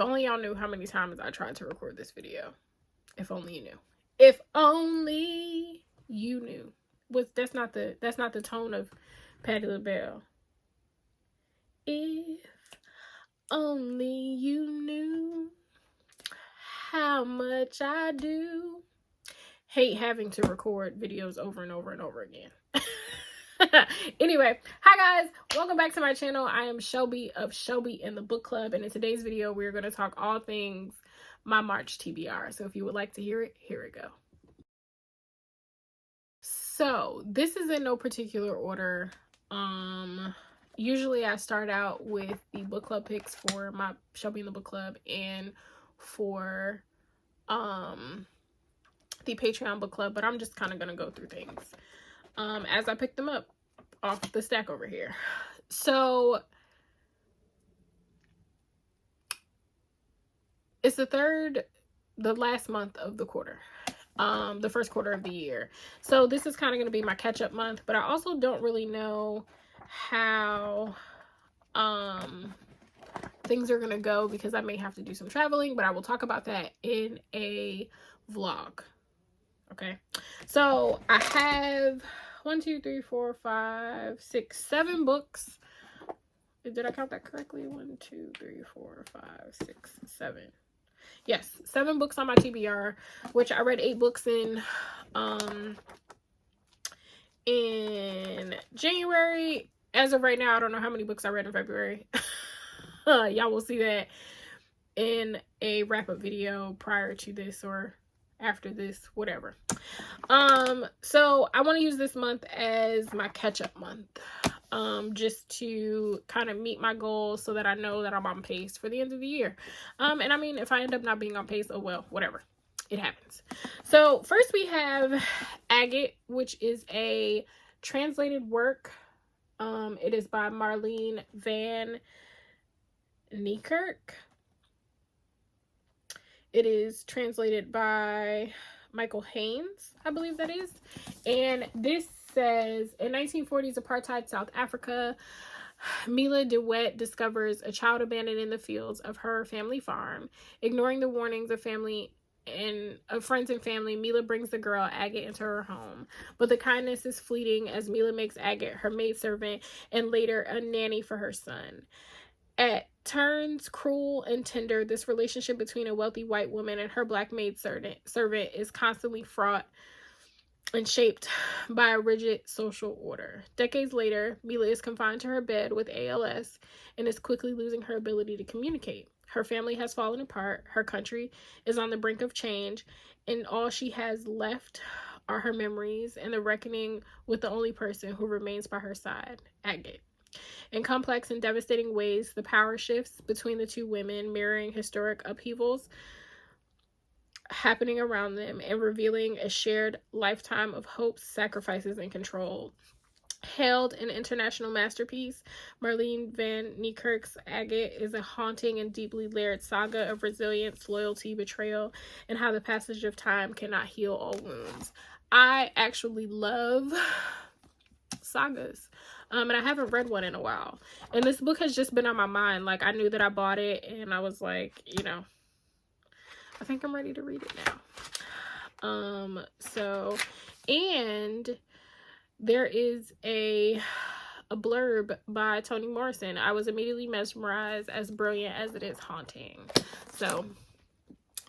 If only y'all knew how many times I tried to record this video. If only you knew. If only you knew. That's not the tone of Patti LaBelle. If only you knew how much I do hate having to record videos over and over and over again. Anyway, hi guys, welcome back to my channel. I am Shelby of Shelby and the Book Club, and in today's video we're going to talk all things my March TBR. So if you would like to hear it, here we go. So this is in no particular order. Usually I start out with the book club picks for my Shelby and the Book Club and for the Patreon book club, but I'm just kind of gonna go through things as I pick them up off the stack over here. So it's the last month of the quarter, the first quarter of the year. So this is kind of gonna be my catch-up month, but I also don't really know how things are gonna go because I may have to do some traveling, but I will talk about that in a vlog. Okay, so I have 1, 2, 3, 4, 5, 6, 7 books. Did I count that correctly? 1, 2, 3, 4, 5, 6, 7. Yes, 7 books on my TBR, which I read 8 books in January. As of right now, I don't know how many books I read in February. Y'all will see that in a wrap-up video prior to this or after this, whatever. So I want to use this month as my catch-up month, just to kind of meet my goals so that I know that I'm on pace for the end of the year. And I mean, if I end up not being on pace, oh well, whatever, it happens. So first we have AGATE, which is a translated work. It is by Marlene Van Niekerk. It is translated by Michael Haynes, I believe that is. And this says, in 1940s apartheid South Africa, Mila DeWitt discovers a child abandoned in the fields of her family farm. Ignoring the warnings of friends and family, Mila brings the girl AGATE into her home. But the kindness is fleeting as Mila makes AGATE her maidservant and later a nanny for her son. At turns cruel and tender, this relationship between a wealthy white woman and her black maidservant is constantly fraught and shaped by a rigid social order. Decades later, Mila is confined to her bed with ALS and is quickly losing her ability to communicate. Her family has fallen apart, her country is on the brink of change, and all she has left are her memories and the reckoning with the only person who remains by her side, AGATE. In complex and devastating ways, the power shifts between the two women, mirroring historic upheavals happening around them and revealing a shared lifetime of hopes, sacrifices, and control. Hailed an international masterpiece, Marlene Van Niekerk's AGATE is a haunting and deeply layered saga of resilience, loyalty, betrayal, and how the passage of time cannot heal all wounds. I actually love sagas. And I haven't read one in a while. And this book has just been on my mind. Like, I knew that I bought it, and I was like, you know, I think I'm ready to read it now. And there is a blurb by Toni Morrison. I was immediately mesmerized, as brilliant as it is haunting. So,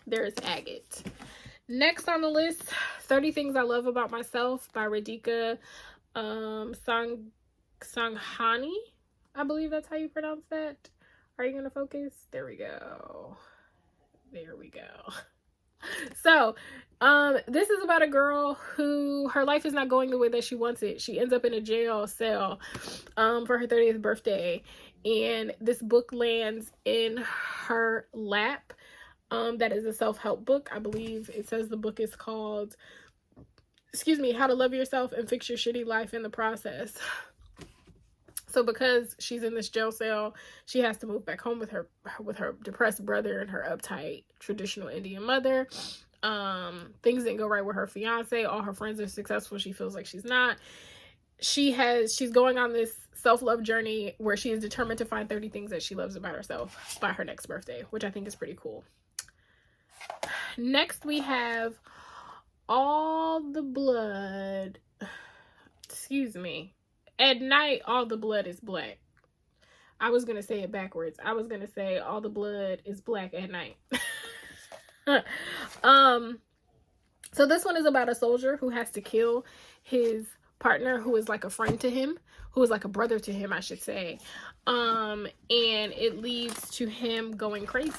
there's AGATE. Next on the list, 30 Things I Love About Myself by Radhika Sanghani, I believe that's how you pronounce that. Are you gonna focus? There we go. There we go. So, this is about a girl who her life is not going the way that she wants it. She ends up in a jail cell for her 30th birthday, and this book lands in her lap. That is a self-help book. I believe it says the book is called, How to Love Yourself and Fix Your Shitty Life in the Process. So because she's in this jail cell, she has to move back home with her depressed brother and her uptight traditional Indian mother. Things didn't go right with her fiance. All her friends are successful. She feels like she's not. she's going on this self-love journey where she is determined to find 30 things that she loves about herself by her next birthday, which I think is pretty cool. Next we have All the Blood. Excuse me. At night, all the blood is black. I was going to say it backwards. I was going to say all the blood is black at night. So this one is about a soldier who has to kill his partner, who is like a friend to him, who is like a brother to him, I should say. And it leads to him going crazy.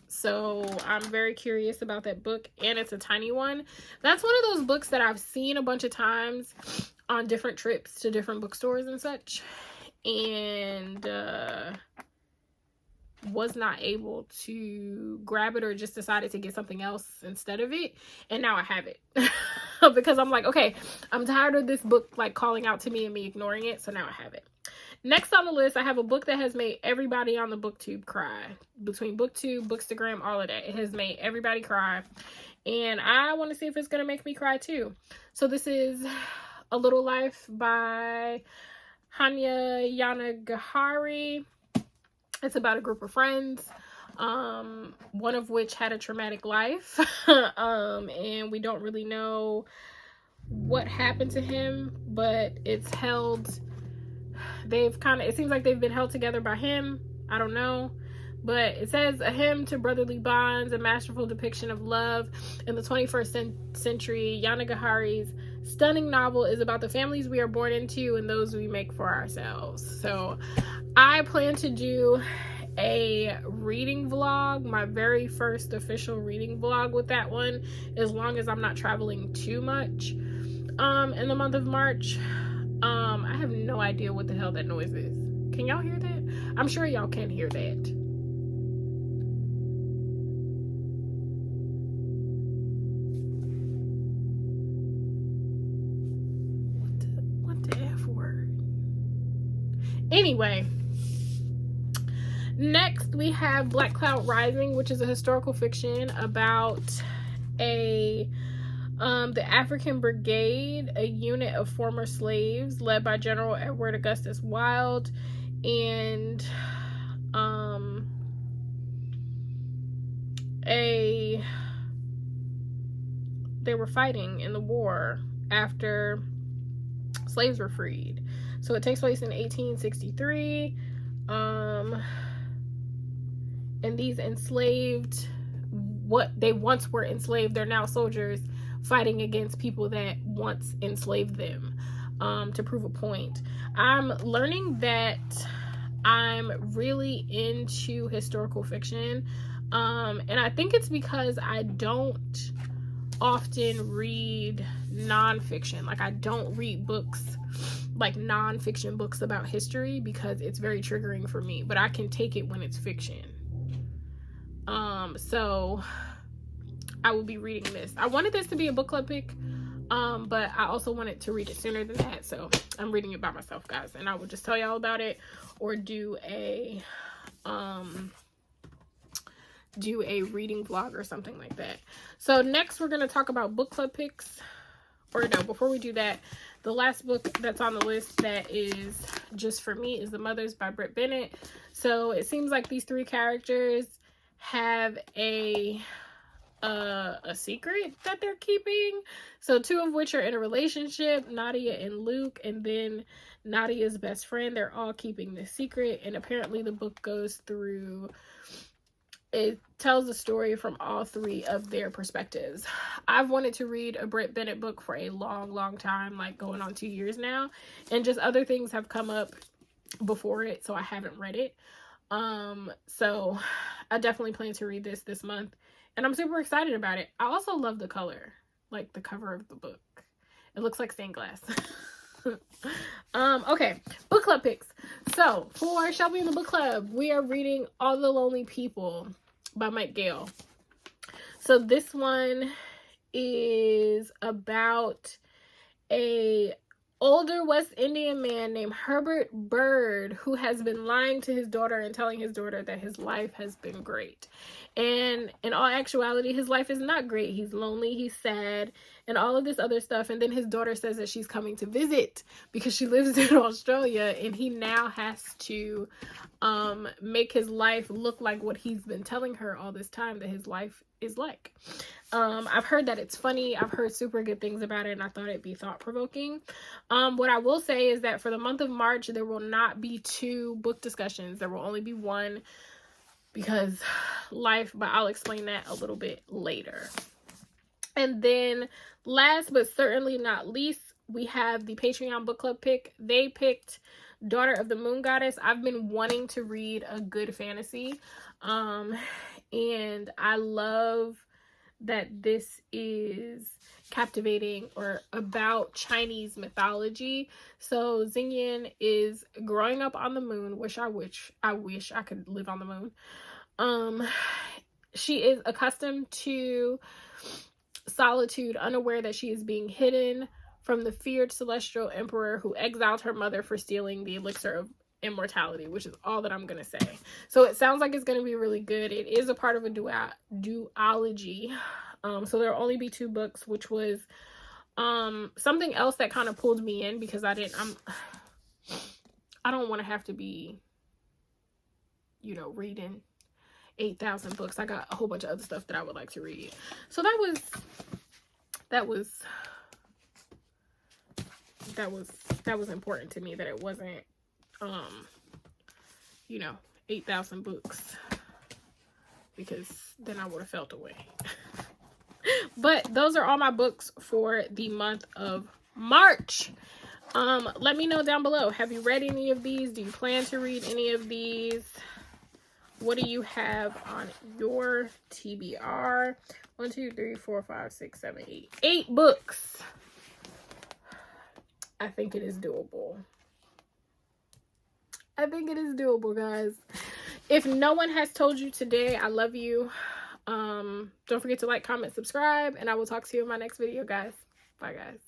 So I'm very curious about that book, and it's a tiny one. That's one of those books that I've seen a bunch of times on different trips to different bookstores and such, and was not able to grab it, or just decided to get something else instead of it, and now I have it. Because I'm like, okay, I'm tired of this book like calling out to me and me ignoring it, so now I have it. Next on the list, I have a book that has made everybody on the booktube cry. Between booktube, bookstagram, all of that, it has made everybody cry, and I want to see if it's gonna make me cry too. So this is A Little Life by Hanya Yanagihari. It's about a group of friends, one of which had a traumatic life, and we don't really know what happened to him, but it's held, it seems like they've been held together by him. I don't know. But it says, a hymn to brotherly bonds, a masterful depiction of love in the 21st century. Yanagihari's stunning novel is about the families we are born into and those we make for ourselves. So I plan to do a reading vlog, my very first official reading vlog with that one, as long as I'm not traveling too much in the month of March. I have no idea what the hell that noise is. Can y'all hear that? I'm sure y'all can hear that. What the F word? Anyway, next we have Black Cloud Rising, which is a historical fiction about the African Brigade, a unit of former slaves led by General Edward Augustus Wilde, and they were fighting in the war after slaves were freed. So it takes place in 1863, and these enslaved, what they once were enslaved, they're now soldiers fighting against people that once enslaved them, to prove a point. I'm learning that I'm really into historical fiction, and I think it's because I don't often read nonfiction. Like, I don't read books, like nonfiction books about history, because it's very triggering for me, but I can take it when it's fiction. So I will be reading this. I wanted this to be a book club pick, but I also wanted to read it sooner than that, so I'm reading it by myself, guys, and I will just tell y'all about it, or do a reading vlog or something like that. So next we're going to talk about book club picks, or no, before we do that, the last book that's on the list that is just for me is The Mothers by Britt Bennett. So it seems like these three characters have a secret that they're keeping. So two of which are in a relationship, Nadia and Luke, and then Nadia's best friend. They're all keeping this secret, and apparently the book goes through, it tells a story from all three of their perspectives. I've wanted to read a Britt Bennett book for a long time, like going on 2 years now, and just other things have come up before it, so I haven't read it. So I definitely plan to read this month, and I'm super excited about it. I also love the color, like the cover of the book. It looks like stained glass. Okay, book club picks. So for Shelby and the Book Club, we are reading All the Lonely People by Mike Gale. So this one is about a older West Indian man named Herbert Bird, who has been lying to his daughter and telling his daughter that his life has been great. And in all actuality, his life is not great. He's lonely, he's sad, and all of this other stuff. And then his daughter says that she's coming to visit because she lives in Australia, and he now has to make his life look like what he's been telling her all this time that his life is like. I've heard that it's funny. I've heard super good things about it, and I thought it'd be thought-provoking. What I will say is that for the month of March, there will not be 2 book discussions. There will only be 1 because life, but I'll explain that a little bit later. And then last but certainly not least, we have the Patreon book club pick. They picked Daughter of the Moon Goddess. I've been wanting to read a good fantasy, and I love that this is captivating or about Chinese mythology. So Xingyan is growing up on the moon, which I wish I could live on the moon. She is accustomed to solitude, unaware that she is being hidden from the feared celestial emperor who exiled her mother for stealing the elixir of immortality, which is all that I'm gonna say. So it sounds like it's gonna be really good. It is a part of a duology. So there'll only be 2 books, which was something else that kind of pulled me in because I don't want to have to be, you know, reading 8,000 books. I got a whole bunch of other stuff that I would like to read. So that was important to me, that it wasn't you know, 8,000 books, because then I would have felt away. But those are all my books for the month of March. Let me know down below, have you read any of these? Do you plan to read any of these? What do you have on your TBR? 1, 2, 3, 4, 5, 6, 7, 8. 8 books. I think it is doable. I think it is doable, guys. If no one has told you today, I love you. Don't forget to like, comment, subscribe, and I will talk to you in my next video, guys. Bye, guys.